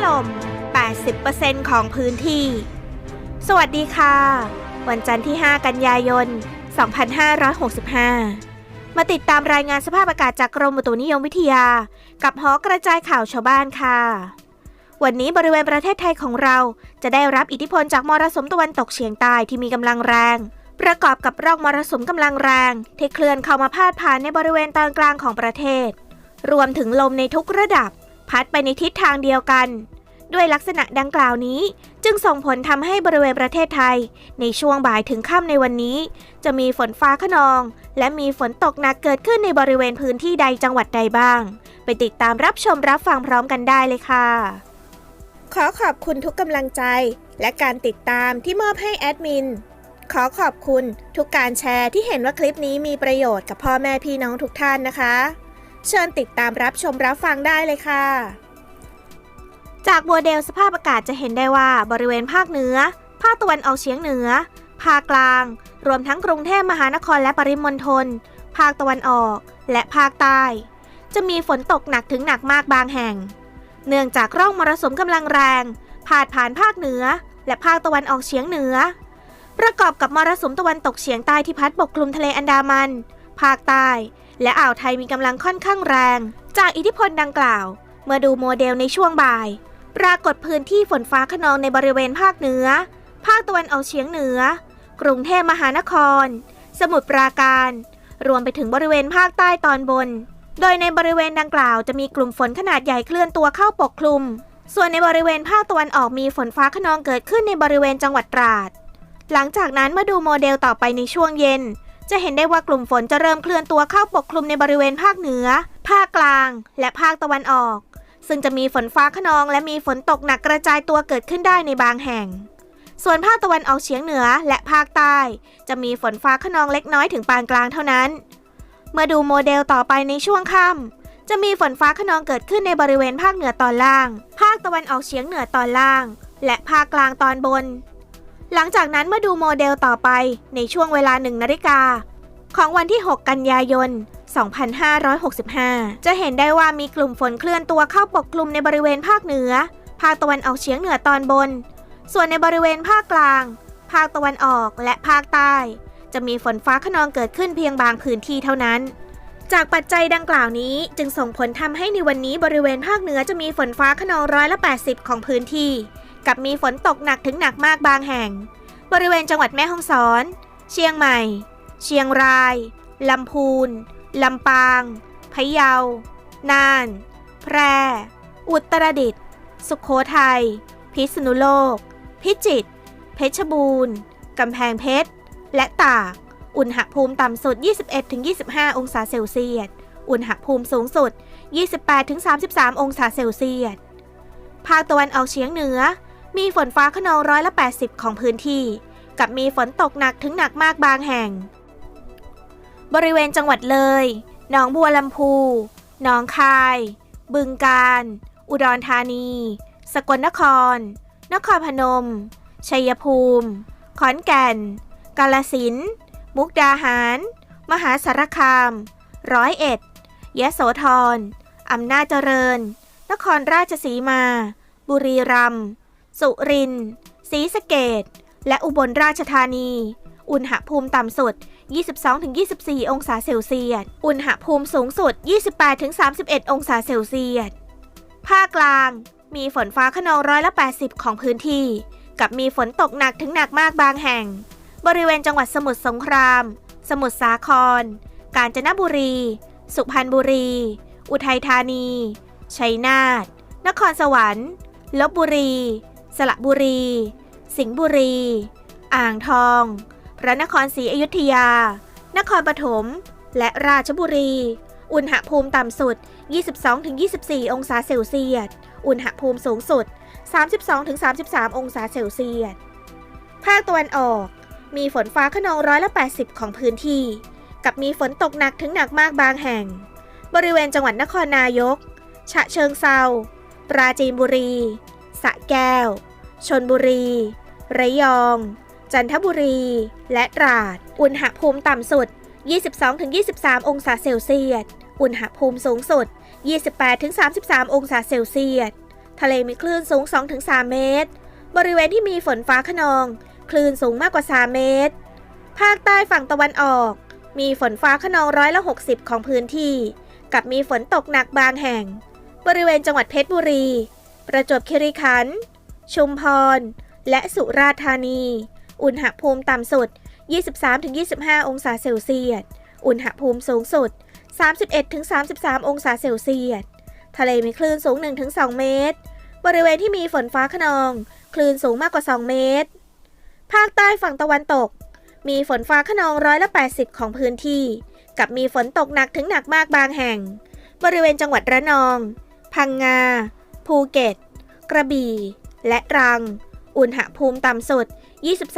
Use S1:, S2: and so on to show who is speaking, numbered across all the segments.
S1: ล่ม 80% ของพื้นที่สวัสดีค่ะวันจันทร์ที่ 5 กันยายน 2565 มาติดตามรายงานสภาพอากาศจากกรมอุตุนิยมวิทยากับหอกระจายข่าวชาวบ้านค่ะวันนี้บริเวณประเทศไทยของเราจะได้รับอิทธิพลจากมรสุมตะวันตกเฉียงใต้ที่มีกำลังแรงประกอบกับร่องมรสุมกำลังแรงที่เคลื่อนเข้ามาพาดผ่านในบริเวณตอนกลางของประเทศรวมถึงลมในทุกระดับพัดไปในทิศทางเดียวกันด้วยลักษณะดังกล่าวนี้จึงส่งผลทำให้บริเวณประเทศไทยในช่วงบ่ายถึงค่ำในวันนี้จะมีฝนฟ้าคะนองและมีฝนตกหนักเกิดขึ้นในบริเวณพื้นที่ใดจังหวัดใดบ้างไปติดตามรับชมรับฟังพร้อมกันได้เลยค่ะขอขอบคุณทุกกำลังใจและการติดตามที่มอบให้แอดมินขอขอบคุณทุกการแชร์ที่เห็นว่าคลิปนี้มีประโยชน์กับพ่อแม่พี่น้องทุกท่านนะคะเชิญติดตามรับชมรับฟังได้เลยค่ะจากโมเดลสภาพอากาศจะเห็นได้ว่าบริเวณภาคเหนือภาคตะวันออกเฉียงเหนือภาคกลางรวมทั้งกรุงเทพมหานครและปริมณฑลภาคตะวันออกและภาคใต้จะมีฝนตกหนักถึงหนักมากบางแห่งเนื่องจากร่องมรสุมกำลังแรงพาดผ่านภาคเหนือและภาคตะวันออกเฉียงเหนือประกอบกับมรสุมตะวันตกเฉียงใต้ที่พัดปกคลุมทะเลอันดามันภาคใต้และอ่าวไทยมีกำลังค่อนข้างแรงจากอิทธิพลดังกล่าวเมื่อดูโมเดลในช่วงบ่ายปรากฏพื้นที่ฝนฟ้าคะนองในบริเวณภาคเหนือภาคตะวันออกเฉียงเหนือกรุงเทพมหานครสมุทรปราการรวมไปถึงบริเวณภาคใต้ตอนบนโดยในบริเวณดังกล่าวจะมีกลุ่มฝนขนาดใหญ่เคลื่อนตัวเข้าปกคลุมส่วนในบริเวณภาคตะวันออกมีฝนฟ้าคะนองเกิดขึ้นในบริเวณจังหวัดตราดหลังจากนั้นมาดูโมเดลต่อไปในช่วงเย็นจะเห็นได้ว่ากลุ่มฝนจะเริ่มเคลื่อนตัวเข้าปกคลุมในบริเวณภาคเหนือภาคกลางและภาคตะวันออกซึ่งจะมีฝนฟ้าคะนองและมีฝนตกหนักกระจายตัวเกิดขึ้นได้ในบางแห่งส่วนภาคตะวันออกเฉียงเหนือและภาคใต้จะมีฝนฟ้าคะนองเล็กน้อยถึงปานกลางเท่านั้นเมื่อดูโมเดลต่อไปในช่วงค่ำจะมีฝนฟ้าคะนองเกิดขึ้นในบริเวณภาคเหนือตอนล่างภาคตะวันออกเฉียงเหนือตอนล่างและภาคกลางตอนบนหลังจากนั้นมาดูโมเดลต่อไปในช่วงเวลา 1 นาฬิกาของวันที่ 6 กันยายน 2565 จะเห็นได้ว่ามีกลุ่มฝนเคลื่อนตัวเข้าปกคลุมในบริเวณภาคเหนือภาคตะวันออกเฉียงเหนือตอนบนส่วนในบริเวณภาคกลางภาคตะวันออกและภาคใต้จะมีฝนฟ้าคะนองเกิดขึ้นเพียงบางพื้นที่เท่านั้นจากปัจจัยดังกล่าวนี้จึงส่งผลทำให้ในวันนี้บริเวณภาคเหนือจะมีฝนฟ้าคะนอง80%ของพื้นที่กับมีฝนตกหนักถึงหนักมากบางแห่งบริเวณจังหวัดแม่ฮ่องสอนเชียงใหม่เชียงรายลำพูนลำปางพะเยาน่านแพร่อุตรดิตถ์สุโขทัยพิษณุโลกพิจิตรเพชรบูรณ์กำแพงเพชรและตากอุณหภูมิต่ำสุด 21-25 องศาเซลเซียสอุณหภูมิสูงสุด 28-33 องศาเซลเซียสภาคตะวันออกเฉียงเหนือมีฝนฟ้าคะนอง80%ของพื้นที่กับมีฝนตกหนักถึงหนักมากบางแห่งบริเวณจังหวัดเลยหนองบัวลำพูหนองคายบึงกาฬอุดรธานีสกลนครนครพนมชัยภูมิขอนแก่นกาฬสินธุ์มุกดาหารมหาสารคาม101ยโสธรอำนาจเจริญนครราชสีมาบุรีรัมย์สุรินทร์ศรีสะเกษและอุบลราชธานีอุณหภูมิต่ำสุด 22-24 องศาเซลเซียสอุณหภูมิสูงสุด 28-31 องศาเซลเซียสภาคกลางมีฝนฟ้าคะนอง80%ของพื้นที่กับมีฝนตกหนักถึงหนักมากบางแห่งบริเวณจังหวัดสมุทรสงครามสมุทรสาครกาญจนบุรีสุพรรณบุรีอุทัยธานีชัยนาทนครสวรรค์ลพบุรีสระบุรีสิงห์บุรีอ่างทองพระนครศรีอยุธยานครปฐมและราชบุรีอุณหภูมิต่ำสุด 22-24 องศาเซลเซียสอุณหภูมิสูงสุด 32-33 องศาเซลเซียสภาคตะวันออกมีฝนฟ้าคะนอง80%ของพื้นที่กับมีฝนตกหนักถึงหนักมากบางแห่งบริเวณจังหวัดนครนายกฉะเชิงเทราปราจีนบุรีสระแก้วชลบุรีระยองจันทบุรีและตราดอุณหภูมิต่ำสุด 22-23 องศาเซลเซียสอุณหภูมิสูงสุด 28-33 องศาเซลเซียส ทะเลมีคลื่นสูง 2-3 เมตรบริเวณที่มีฝนฟ้าคะนองคลื่นสูงมากกว่า3 เมตรภาคใต้ฝั่งตะวันออกมีฝนฟ้าคะนอง60%ของพื้นที่กับมีฝนตกหนักบางแห่งบริเวณจังหวัดเพชรบุรีประจวบคีรีขันธ์ชุมพรและสุราษฎร์ธานีอุณหภูมิต่ำสุด 23-25 องศาเซลเซียสอุณหภูมิสูงสุด 31-33 องศาเซลเซียสทะเลมีคลื่นสูง 1-2 เมตรบริเวณที่มีฝนฟ้าคะนองคลื่นสูงมากกว่า2 เมตรภาคใต้ฝั่งตะวันตกมีฝนฟ้าคะนอง80%ของพื้นที่กับมีฝนตกหนักถึงหนักมากบางแห่งบริเวณจังหวัดระนองพังงาภูเก็ตกระบี่และตรังอุณหภูมิต่ำสุด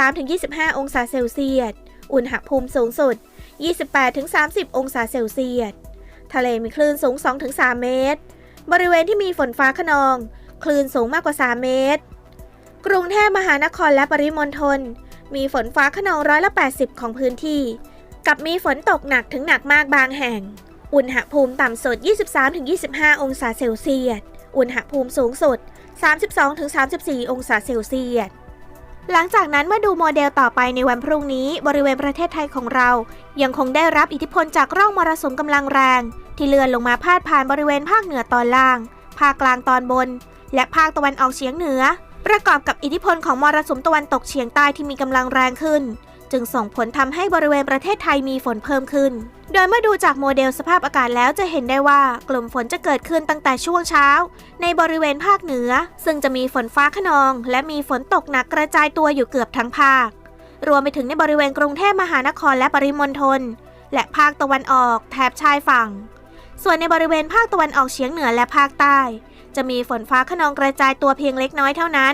S1: 23-25 องศาเซลเซียสอุณหภูมิสูงสุด 28-30 องศาเซลเซียสทะเลมีคลื่นสูง 2-3 เมตรบริเวณที่มีฝนฟ้าคะนองคลื่นสูงมากกว่า3 เมตรกรุงเทพมหานครและปริมณฑลมีฝนฟ้าคะนอง80%ของพื้นที่กับมีฝนตกหนักถึงหนักมากบางแห่งอุณหภูมิต่ำสุด 23-25 องศาเซลเซียสอุณหภูมิสูงสุด 32-34 องศาเซลเซียสหลังจากนั้นมาดูโมเดลต่อไปในวันพรุ่งนี้บริเวณประเทศไทยของเรายังคงได้รับอิทธิพลจากร่องมรสุมกำลังแรงที่เลื่อนลงมาพาดผ่านบริเวณภาคเหนือตอนล่างภาคกลางตอนบนและภาคตะวันออกเฉียงเหนือประกอบกับอิทธิพลของมรสุมตะวันตกเฉียงใต้ที่มีกำลังแรงขึ้นจึงส่งผลทำให้บริเวณประเทศไทยมีฝนเพิ่มขึ้นโดยเมื่อดูจากโมเดลสภาพอากาศแล้วจะเห็นได้ว่ากลุ่มฝนจะเกิดขึ้นตั้งแต่ช่วงเช้าในบริเวณภาคเหนือซึ่งจะมีฝนฟ้าคะนองและมีฝนตกหนักกระจายตัวอยู่เกือบทั้งภาครวมไปถึงในบริเวณกรุงเทพมหานครและปริมณฑลและภาคตะวันออกแถบชายฝั่งส่วนในบริเวณภาคตะวันออกเฉียงเหนือและภาคใต้จะมีฝนฟ้าคะนองกระจายตัวเพียงเล็กน้อยเท่านั้น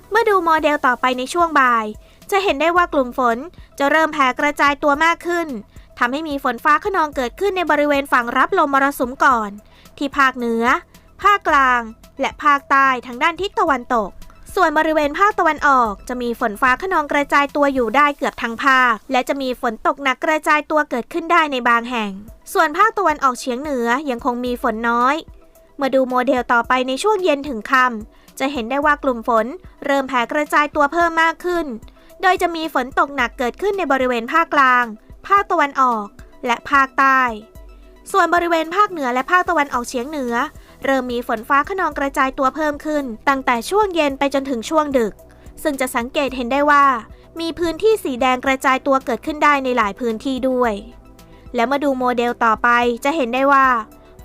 S1: เมื่อดูโมเดลต่อไปในช่วงบ่ายจะเห็นได้ว่ากลุ่มฝนจะเริ่มแผ่กระจายตัวมากขึ้นทำให้มีฝนฟ้าคะนองเกิดขึ้นในบริเวณฝั่งรับลมมรสุมก่อนที่ภาคเหนือภาคกลางและภาคใต้ทางด้านทิศตะวันตกส่วนบริเวณภาคตะวันออกจะมีฝนฟ้าคะนองกระจายตัวอยู่ได้เกือบทั้งภาคและจะมีฝนตกหนักกระจายตัวเกิดขึ้นได้ในบางแห่งส่วนภาคตะวันออกเฉียงเหนือยังคงมีฝนน้อยเมื่อดูโมเดลต่อไปในช่วงเย็นถึงค่ำจะเห็นได้ว่ากลุ่มฝนเริ่มแผ่กระจายตัวเพิ่มมากขึ้นโดยจะมีฝนตกหนักเกิดขึ้นในบริเวณภาคกลางภาคตะวันออกและภาคใต้ส่วนบริเวณภาคเหนือและภาคตะวันออกเฉียงเหนือเริ่มมีฝนฟ้าคะนองกระจายตัวเพิ่มขึ้นตั้งแต่ช่วงเย็นไปจนถึงช่วงดึกซึ่งจะสังเกตเห็นได้ว่ามีพื้นที่สีแดงกระจายตัวเกิดขึ้นได้ในหลายพื้นที่ด้วยและมาดูโมเดลต่อไปจะเห็นได้ว่า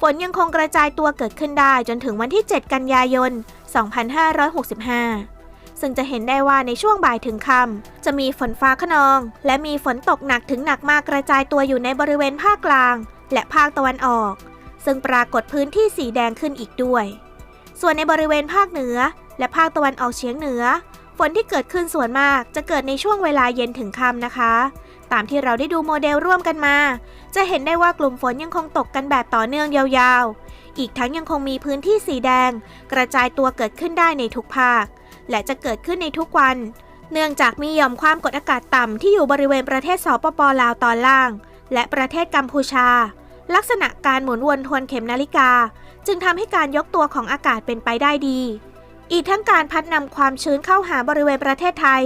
S1: ฝนยังคงกระจายตัวเกิดขึ้นได้จนถึงวันที่ 7 กันยายน 2565ซึ่งจะเห็นได้ว่าในช่วงบ่ายถึงค่ำจะมีฝนฟ้าคะนองและมีฝนตกหนักถึงหนักมากกระจายตัวอยู่ในบริเวณภาคกลางและภาคตะวันออกซึ่งปรากฏพื้นที่สีแดงขึ้นอีกด้วยส่วนในบริเวณภาคเหนือและภาคตะวันออกเฉียงเหนือฝนที่เกิดขึ้นส่วนมากจะเกิดในช่วงเวลาเย็นถึงค่ำนะคะตามที่เราได้ดูโมเดลร่วมกันมาจะเห็นได้ว่ากลุ่มฝนยังคงตกกันแบบต่อเนื่องยาวๆอีกทั้งยังคงมีพื้นที่สีแดงกระจายตัวเกิดขึ้นได้ในทุกภาคและจะเกิดขึ้นในทุกวันเนื่องจากมีหย่อมความกดอากาศต่ำที่อยู่บริเวณประเทศสปป.ลาวตอนล่างและประเทศกัมพูชาลักษณะการหมุนวนทวนเข็มนาฬิกาจึงทำให้การยกตัวของอากาศเป็นไปได้ดีอีกทั้งการพัดนำความชื้นเข้าหาบริเวณประเทศไทย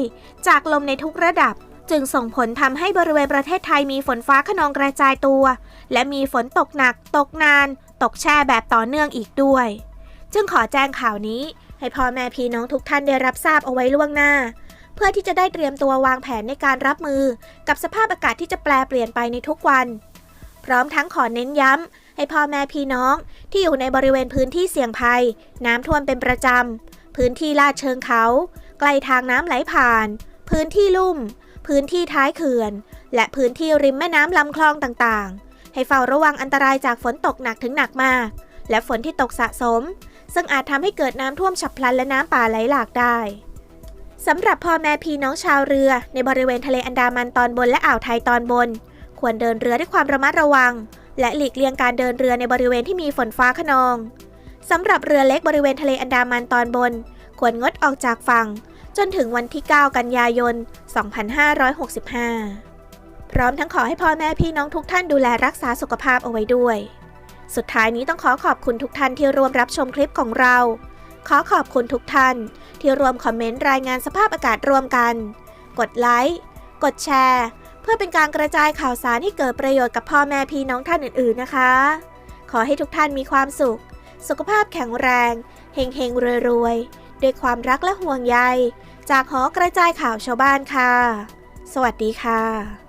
S1: จากลมในทุกระดับจึงส่งผลทำให้บริเวณประเทศไทยมีฝนฟ้าคะนองกระจายตัวและมีฝนตกหนักตกนานตกแช่แบบต่อเนื่องอีกด้วยจึงขอแจ้งข่าวนี้ให้พ่อแม่พี่น้องทุกท่านได้รับทราบเอาไว้ล่วงหน้าเพื่อที่จะได้เตรียมตัววางแผนในการรับมือกับสภาพอากาศที่จะแปรเปลี่ยนไปในทุกวันพร้อมทั้งขอเน้นย้ำให้พ่อแม่พี่น้องที่อยู่ในบริเวณพื้นที่เสี่ยงภัยน้ำท่วมเป็นประจำพื้นที่ลาดเชิงเขาใกล้ทางน้ำไหลผ่านพื้นที่ลุ่มพื้นที่ท้ายเขื่อนและพื้นที่ริมแม่น้ำลำคลองต่างๆให้เฝ้าระวังอันตรายจากฝนตกหนักถึงหนักมากและฝนที่ตกสะสมซึ่งอาจทำให้เกิดน้ำท่วมฉับพลันและน้ำป่าไหลหลากได้สำหรับพ่อแม่พี่น้องชาวเรือในบริเวณทะเลอันดามันตอนบนและอ่าวไทยตอนบนควรเดินเรือด้วยความระมัดระวังและหลีกเลี่ยงการเดินเรือในบริเวณที่มีฝนฟ้าคะนองสำหรับเรือเล็กบริเวณทะเลอันดามันตอนบนควรงดออกจากฝั่งจนถึงวันที่ 9 กันยายน 2565 พร้อมทั้งขอให้พ่อแม่พี่น้องทุกท่านดูแลรักษาสุขภาพเอาไว้ด้วยสุดท้ายนี้ต้องขอขอบคุณทุกท่านที่ร่วมรับชมคลิปของเรา ขอขอบคุณทุกท่านที่รวมคอมเมนต์รายงานสภาพอากาศร่วมกันกดไลค์กดแชร์เพื่อเป็นการกระจายข่าวสารให้เกิดประโยชน์กับพ่อแม่พี่น้องท่านอื่นๆนะคะขอให้ทุกท่านมีความสุขสุขภาพแข็งแรงเฮงๆรวยๆด้วยความรักและห่วงใยจากหอกระจายข่าวชาวบ้านค่ะสวัสดีค่ะ